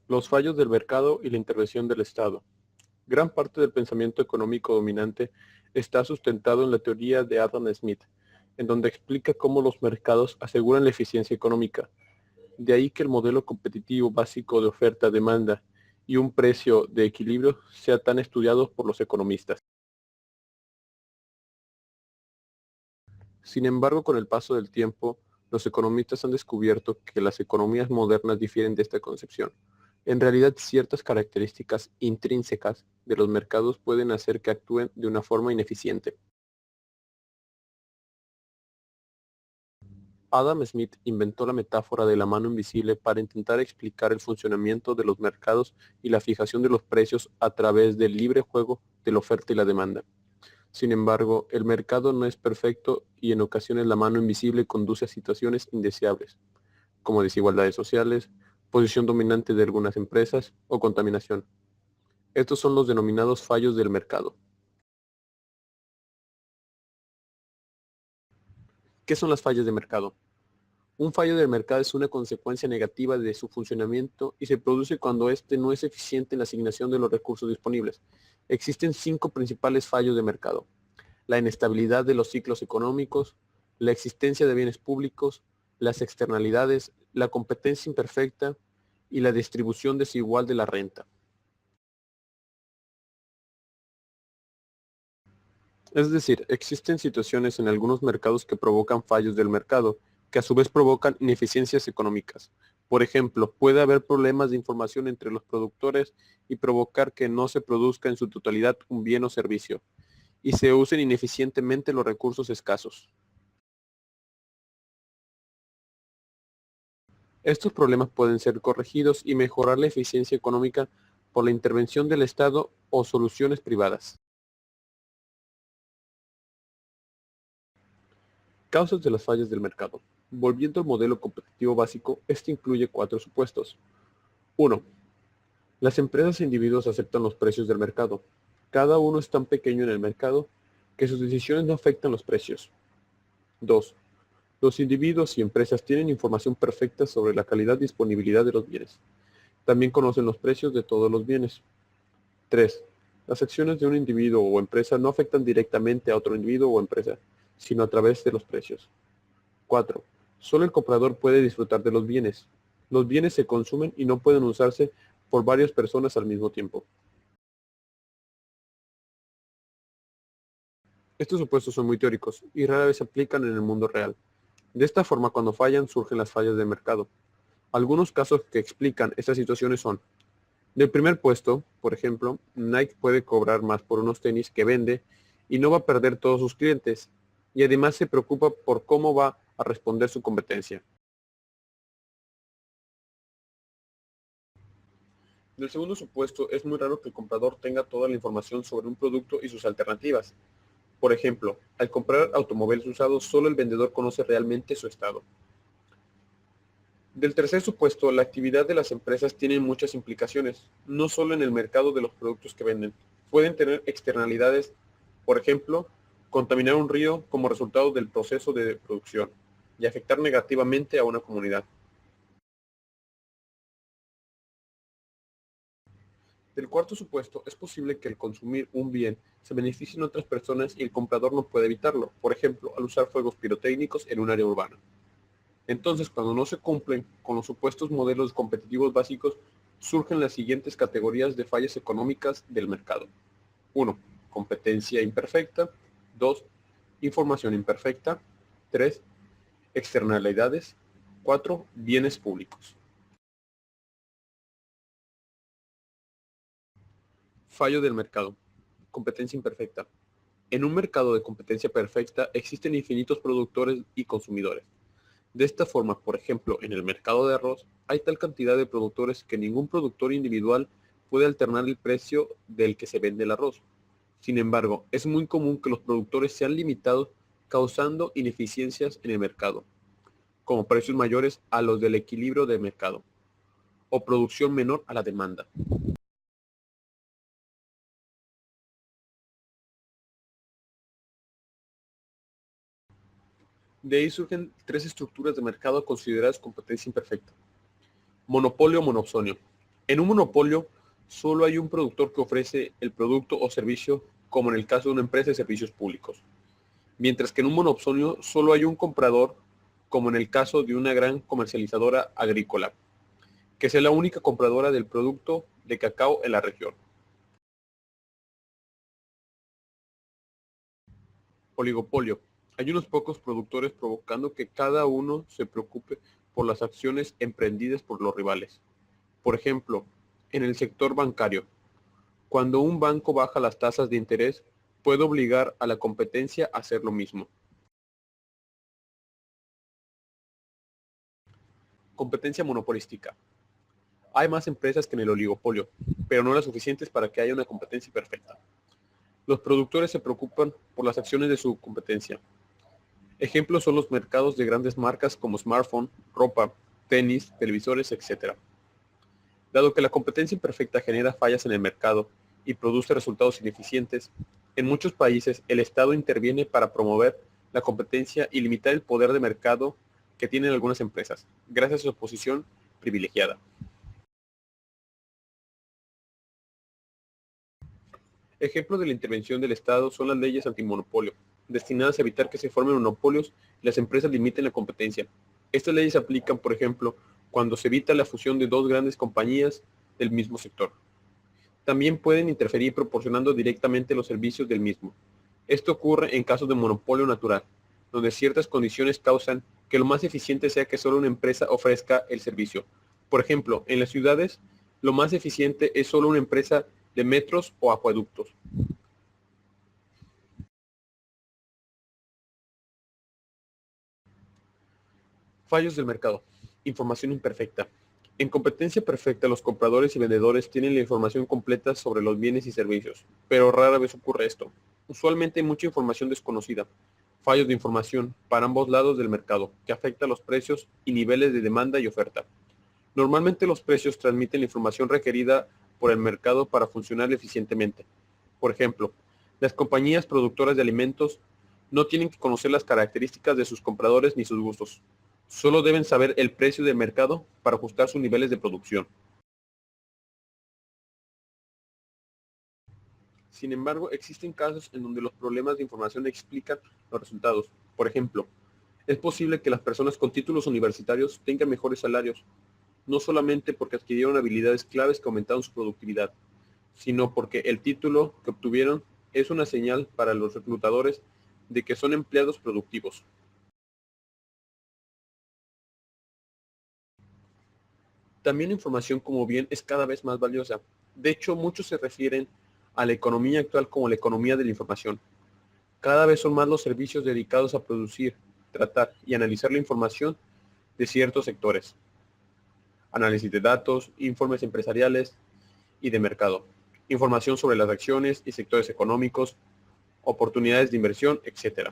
Los fallos del mercado y la intervención del Estado. Gran parte del pensamiento económico dominante está sustentado en la teoría de Adam Smith, en donde explica cómo los mercados aseguran la eficiencia económica. De ahí que el modelo competitivo básico de oferta-demanda y un precio de equilibrio sea tan estudiado por los economistas. Sin embargo, con el paso del tiempo, los economistas han descubierto que las economías modernas difieren de esta concepción. En realidad, ciertas características intrínsecas de los mercados pueden hacer que actúen de una forma ineficiente. Adam Smith inventó la metáfora de la mano invisible para intentar explicar el funcionamiento de los mercados y la fijación de los precios a través del libre juego de la oferta y la demanda. Sin embargo, el mercado no es perfecto y en ocasiones la mano invisible conduce a situaciones indeseables, como desigualdades sociales, posición dominante de algunas empresas o contaminación. Estos son los denominados fallos del mercado. ¿Qué son las fallas de mercado? Un fallo del mercado es una consecuencia negativa de su funcionamiento y se produce cuando éste no es eficiente en la asignación de los recursos disponibles. Existen 5 principales fallos de mercado: la inestabilidad de los ciclos económicos, la existencia de bienes públicos, las externalidades, la competencia imperfecta y la distribución desigual de la renta. Es decir, existen situaciones en algunos mercados que provocan fallos del mercado, que a su vez provocan ineficiencias económicas. Por ejemplo, puede haber problemas de información entre los productores y provocar que no se produzca en su totalidad un bien o servicio, y se usen ineficientemente los recursos escasos. Estos problemas pueden ser corregidos y mejorar la eficiencia económica por la intervención del Estado o soluciones privadas. Causas de las fallas del mercado. Volviendo al modelo competitivo básico, este incluye 4 supuestos. 1. Las empresas e individuos aceptan los precios del mercado. Cada uno es tan pequeño en el mercado que sus decisiones no afectan los precios. 2. Los individuos y empresas tienen información perfecta sobre la calidad y disponibilidad de los bienes. También conocen los precios de todos los bienes. 3. Las acciones de un individuo o empresa no afectan directamente a otro individuo o empresa, sino a través de los precios. 4. Solo el comprador puede disfrutar de los bienes. Los bienes se consumen y no pueden usarse por varias personas al mismo tiempo. Estos supuestos son muy teóricos y rara vez se aplican en el mundo real. De esta forma, cuando fallan, surgen las fallas del mercado. Algunos casos que explican estas situaciones son: del primer puesto, por ejemplo, Nike puede cobrar más por unos tenis que vende y no va a perder todos sus clientes, y además se preocupa por cómo va a responder su competencia. Del segundo supuesto, es muy raro que el comprador tenga toda la información sobre un producto y sus alternativas. Por ejemplo, al comprar automóviles usados, solo el vendedor conoce realmente su estado. Del tercer supuesto, la actividad de las empresas tiene muchas implicaciones, no solo en el mercado de los productos que venden. Pueden tener externalidades, por ejemplo, contaminar un río como resultado del proceso de producción y afectar negativamente a una comunidad. Del cuarto supuesto, es posible que al consumir un bien se beneficien otras personas y el comprador no puede evitarlo, por ejemplo, al usar fuegos pirotécnicos en un área urbana. Entonces, cuando no se cumplen con los supuestos modelos competitivos básicos, surgen las siguientes categorías de fallas económicas del mercado. 1. Competencia imperfecta. 2. Información imperfecta. 3. Externalidades. 4. Bienes públicos. Fallo del mercado. Competencia imperfecta. En un mercado de competencia perfecta existen infinitos productores y consumidores. De esta forma, por ejemplo, en el mercado de arroz, hay tal cantidad de productores que ningún productor individual puede alternar el precio del que se vende el arroz. Sin embargo, es muy común que los productores sean limitados, causando ineficiencias en el mercado, como precios mayores a los del equilibrio de mercado o producción menor a la demanda. De ahí surgen 3 estructuras de mercado consideradas competencia imperfecta: monopolio o monopsonio. En un monopolio, solo hay un productor que ofrece el producto o servicio, como en el caso de una empresa de servicios públicos, mientras que en un monopolio solo hay un comprador, como en el caso de una gran comercializadora agrícola, que es la única compradora del producto de cacao en la región. Oligopolio. Hay unos pocos productores provocando que cada uno se preocupe por las acciones emprendidas por los rivales. Por ejemplo, en el sector bancario, cuando un banco baja las tasas de interés, puede obligar a la competencia a hacer lo mismo. Competencia monopolística. Hay más empresas que en el oligopolio, pero no las suficientes para que haya una competencia perfecta. Los productores se preocupan por las acciones de su competencia. Ejemplos son los mercados de grandes marcas como smartphone, ropa, tenis, televisores, etc. Dado que la competencia imperfecta genera fallas en el mercado y produce resultados ineficientes, en muchos países el Estado interviene para promover la competencia y limitar el poder de mercado que tienen algunas empresas, gracias a su posición privilegiada. Ejemplos de la intervención del Estado son las leyes antimonopolio, destinadas a evitar que se formen monopolios y las empresas limiten la competencia. Estas leyes se aplican, por ejemplo, cuando se evita la fusión de dos grandes compañías del mismo sector. También pueden interferir proporcionando directamente los servicios del mismo. Esto ocurre en casos de monopolio natural, donde ciertas condiciones causan que lo más eficiente sea que solo una empresa ofrezca el servicio. Por ejemplo, en las ciudades, lo más eficiente es solo una empresa de metros o acueductos. Fallos del mercado. Información imperfecta. En competencia perfecta, los compradores y vendedores tienen la información completa sobre los bienes y servicios, pero rara vez ocurre esto. Usualmente hay mucha información desconocida. Fallos de información para ambos lados del mercado, que afecta los precios y niveles de demanda y oferta. Normalmente los precios transmiten la información requerida por el mercado para funcionar eficientemente. Por ejemplo, las compañías productoras de alimentos no tienen que conocer las características de sus compradores ni sus gustos. Solo deben saber el precio del mercado para ajustar sus niveles de producción. Sin embargo, existen casos en donde los problemas de información explican los resultados. Por ejemplo, es posible que las personas con títulos universitarios tengan mejores salarios, no solamente porque adquirieron habilidades claves que aumentaron su productividad, sino porque el título que obtuvieron es una señal para los reclutadores de que son empleados productivos. También la información como bien es cada vez más valiosa. De hecho, muchos se refieren a la economía actual como la economía de la información. Cada vez son más los servicios dedicados a producir, tratar y analizar la información de ciertos sectores. Análisis de datos, informes empresariales y de mercado, información sobre las acciones y sectores económicos, oportunidades de inversión, etc.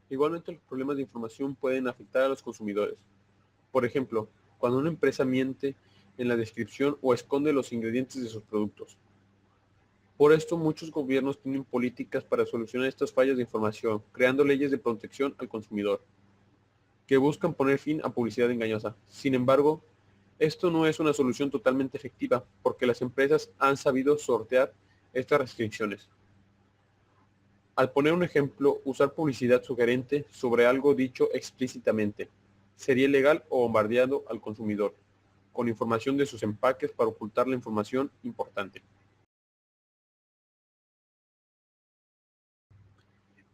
Igualmente, los problemas de información pueden afectar a los consumidores. Por ejemplo, cuando una empresa miente en la descripción o esconde los ingredientes de sus productos. Por esto, muchos gobiernos tienen políticas para solucionar estas fallas de información, creando leyes de protección al consumidor, que buscan poner fin a publicidad engañosa. Sin embargo, esto no es una solución totalmente efectiva, porque las empresas han sabido sortear estas restricciones. Al poner un ejemplo, usar publicidad sugerente sobre algo dicho explícitamente sería ilegal o bombardeado al consumidor, con información de sus empaques para ocultar la información importante.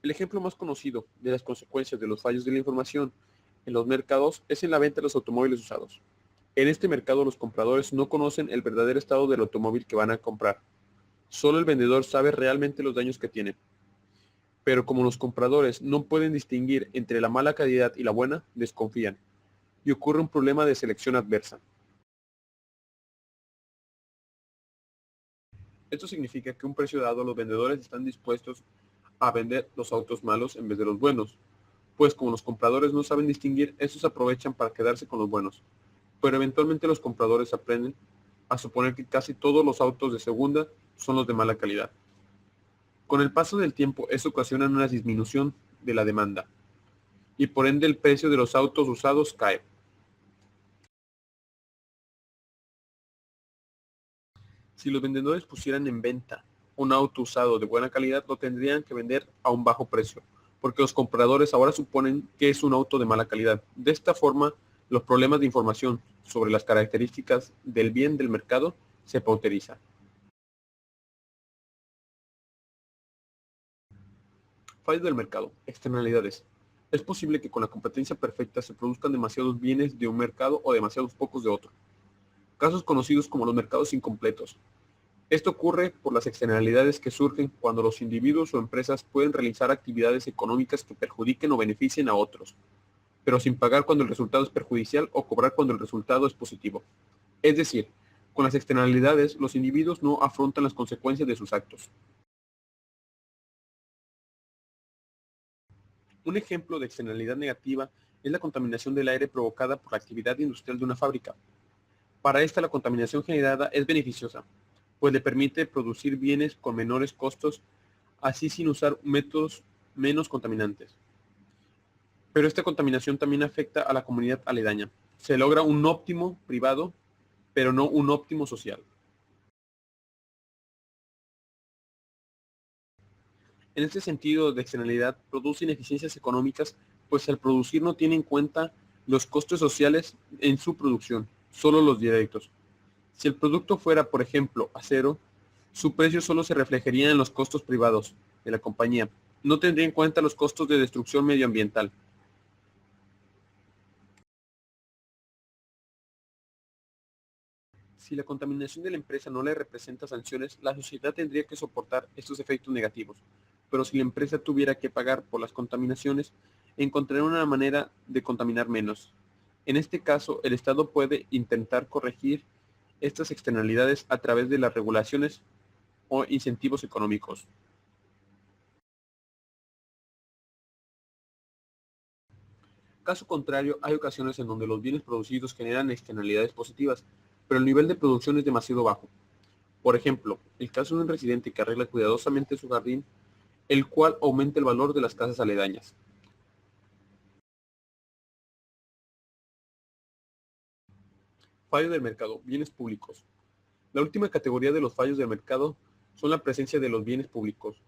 El ejemplo más conocido de las consecuencias de los fallos de la información en los mercados es en la venta de los automóviles usados. En este mercado los compradores no conocen el verdadero estado del automóvil que van a comprar. Solo el vendedor sabe realmente los daños que tiene. Pero como los compradores no pueden distinguir entre la mala calidad y la buena, desconfían. Y ocurre un problema de selección adversa. Esto significa que a un precio dado los vendedores están dispuestos a vender los autos malos en vez de los buenos, pues como los compradores no saben distinguir, estos aprovechan para quedarse con los buenos. Pero eventualmente los compradores aprenden a suponer que casi todos los autos de segunda son los de mala calidad. Con el paso del tiempo, eso ocasiona una disminución de la demanda y por ende el precio de los autos usados cae. Si los vendedores pusieran en venta un auto usado de buena calidad, lo tendrían que vender a un bajo precio, porque los compradores ahora suponen que es un auto de mala calidad. De esta forma, los problemas de información sobre las características del bien del mercado se pauterizan. Fallos del mercado. Externalidades. Es posible que con la competencia perfecta se produzcan demasiados bienes de un mercado o demasiados pocos de otro. Casos conocidos como los mercados incompletos. Esto ocurre por las externalidades que surgen cuando los individuos o empresas pueden realizar actividades económicas que perjudiquen o beneficien a otros, pero sin pagar cuando el resultado es perjudicial o cobrar cuando el resultado es positivo. Es decir, con las externalidades los individuos no afrontan las consecuencias de sus actos. Un ejemplo de externalidad negativa es la contaminación del aire provocada por la actividad industrial de una fábrica. Para esta la contaminación generada es beneficiosa, pues le permite producir bienes con menores costos, así sin usar métodos menos contaminantes. Pero esta contaminación también afecta a la comunidad aledaña. Se logra un óptimo privado, pero no un óptimo social. En este sentido de externalidad, produce ineficiencias económicas, pues al producir no tiene en cuenta los costos sociales en su producción, solo los directos. Si el producto fuera, por ejemplo, acero, su precio solo se reflejaría en los costos privados de la compañía. No tendría en cuenta los costos de destrucción medioambiental. Si la contaminación de la empresa no le representa sanciones, la sociedad tendría que soportar estos efectos negativos. Pero si la empresa tuviera que pagar por las contaminaciones, encontraría una manera de contaminar menos. En este caso, el Estado puede intentar corregir estas externalidades a través de las regulaciones o incentivos económicos. Caso contrario, hay ocasiones en donde los bienes producidos generan externalidades positivas, pero el nivel de producción es demasiado bajo. Por ejemplo, el caso de un residente que arregla cuidadosamente su jardín, el cual aumenta el valor de las casas aledañas. Fallo del mercado, bienes públicos. La última categoría de los fallos del mercado son la presencia de los bienes públicos.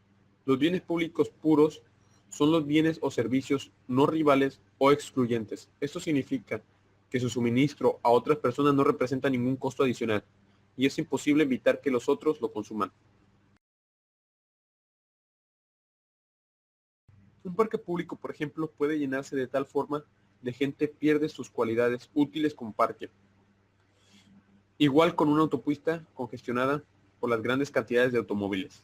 Los bienes públicos puros son los bienes o servicios no rivales o excluyentes. Esto significa que su suministro a otras personas no representa ningún costo adicional y es imposible evitar que los otros lo consuman. Un parque público, por ejemplo, puede llenarse de tal forma de gente pierde sus cualidades útiles como parque. Igual con una autopista congestionada por las grandes cantidades de automóviles.